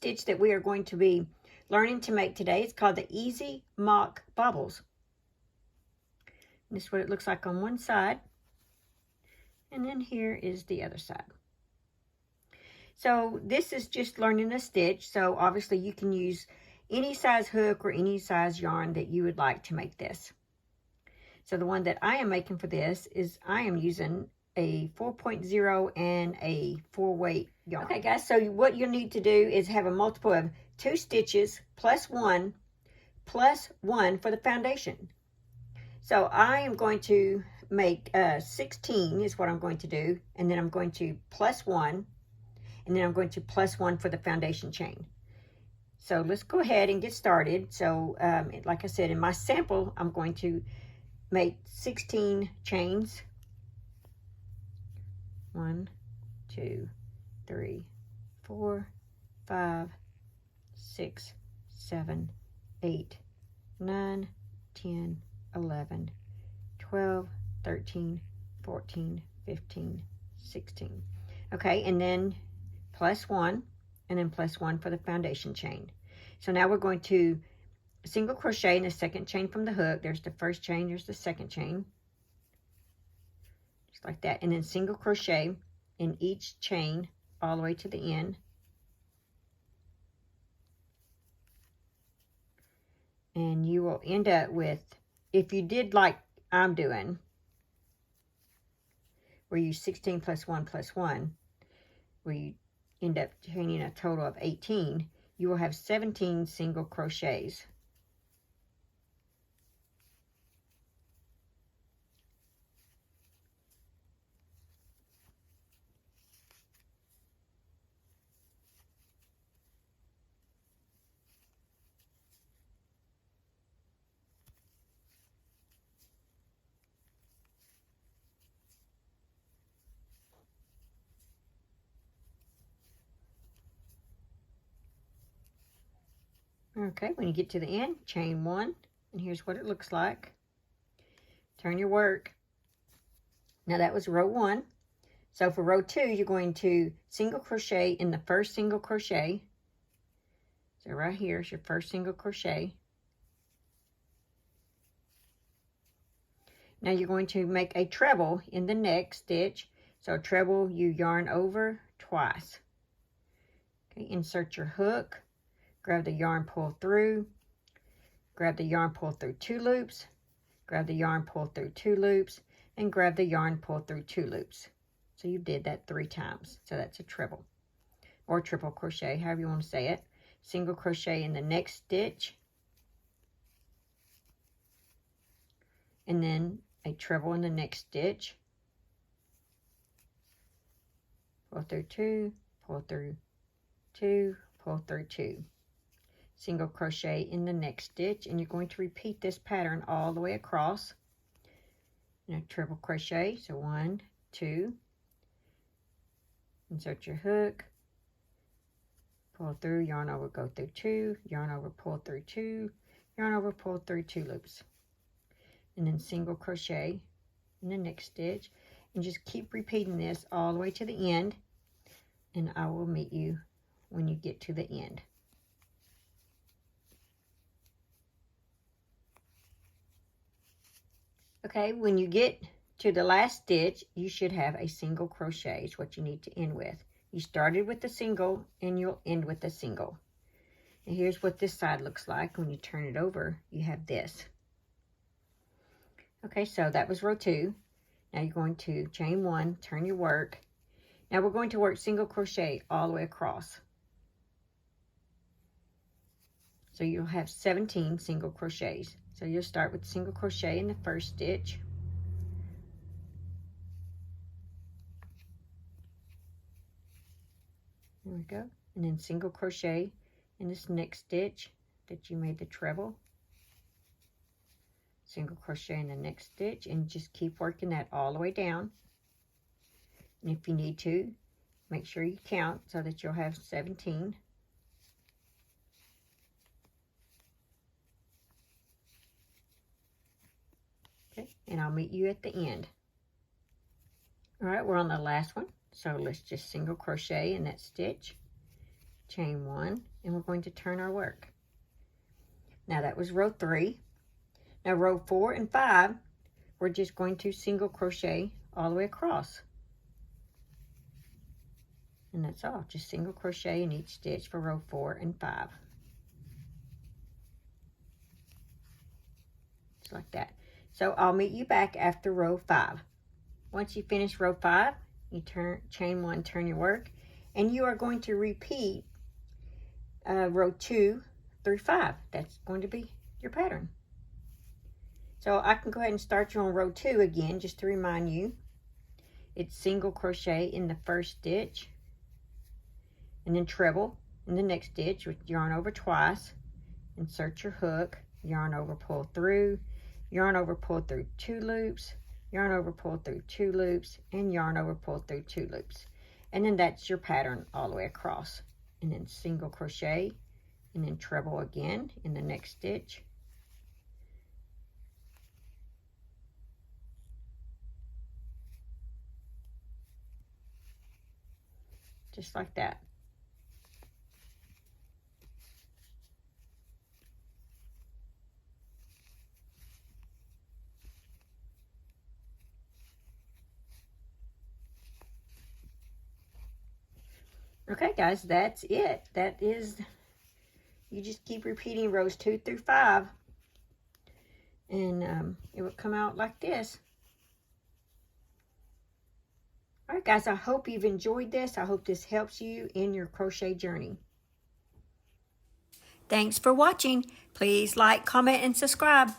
stitch that we are going to be learning to make today. It's called the Easy Mock Bobbles. And this is what it looks like on one side. And then here is the other side. So this is just learning a stitch. So obviously you can use any size hook or any size yarn that you would like to make this. So the one that I am making for this is I am using a 4.0 and a 4-weight yarn. Okay guys, so what you'll need to do is have a multiple of 2 stitches plus 1 for the foundation. So I am going to make 16 is what I'm going to do, and then I'm going to plus 1, and then I'm going to plus 1 for the foundation chain. So let's go ahead and get started. So like I said, in my sample, I'm going to make 16 chains. 1, 2, 3, 4, 5, 6, 7, 8, 9, 10, 11, 12, 13, 14, 15, 16. Okay, and then plus 1, and then plus 1 for the foundation chain. So now we're going to single crochet in the second chain from the hook. There's the first chain, there's the second chain. Just like that. And then single crochet in each chain all the way to the end. And you will end up with, if you did like I'm doing, where you 16 plus 1 plus 1, where you end up chaining a total of 18, you will have 17 single crochets. Okay, when you get to the end, chain 1, and here's what it looks like. Turn your work. Now that was row 1. So for row 2, you're going to single crochet in the first single crochet. So right here is your first single crochet. Now you're going to make a treble in the next stitch. So a treble, you yarn over twice. Okay, insert your hook. Grab the yarn, pull through, grab the yarn, pull through 2 loops, grab the yarn, pull through 2 loops, and grab the yarn, pull through 2 loops. So you did that 3 times. So that's a treble or triple crochet, however you want to say it. Single crochet in the next stitch, and then a treble in the next stitch. Pull through 2, pull through 2, pull through 2. Single crochet in the next stitch, and you're going to repeat this pattern all the way across. And a triple crochet, so 1, 2, insert your hook, pull through, yarn over, go through 2, yarn over, pull through 2, yarn over, pull through 2 loops, and then single crochet in the next stitch, and just keep repeating this all the way to the end, and I will meet you when you get to the end. Okay, when you get to the last stitch, you should have a single crochet is what you need to end with. You started with the single and you'll end with a single. And here's what this side looks like. When you turn it over, you have this. Okay, so that was row 2. Now you're going to chain 1, turn your work. Now we're going to work single crochet all the way across. So you'll have 17 single crochets. So you'll start with single crochet in the first stitch. There we go. And then single crochet in this next stitch that you made the treble. Single crochet in the next stitch, and just keep working that all the way down. And if you need to, make sure you count so that you'll have 17. Okay, and I'll meet you at the end. All right, we're on the last one. So let's just single crochet in that stitch, chain 1, and we're going to turn our work. Now that was row 3. Now row 4 and 5, we're just going to single crochet all the way across. And that's all, just single crochet in each stitch for row 4 and 5. Just like that. So I'll meet you back after row 5. Once you finish row 5, you chain 1, turn your work, and you are going to repeat row 2 through 5. That's going to be your pattern. So I can go ahead and start you on row 2 again, just to remind you. It's single crochet in the first stitch, and then treble in the next stitch with yarn over twice, insert your hook, yarn over, pull through, yarn over, pull through 2 loops, yarn over, pull through 2 loops, and yarn over, pull through 2 loops. And then that's your pattern all the way across. And then single crochet, and then treble again in the next stitch. Just like that. Okay guys, that's it. That is, you just keep repeating rows 2 through 5, and it will come out like this. All right guys, I hope you've enjoyed this. I hope this helps you in your crochet journey. Thanks for watching. Please like, comment, and subscribe.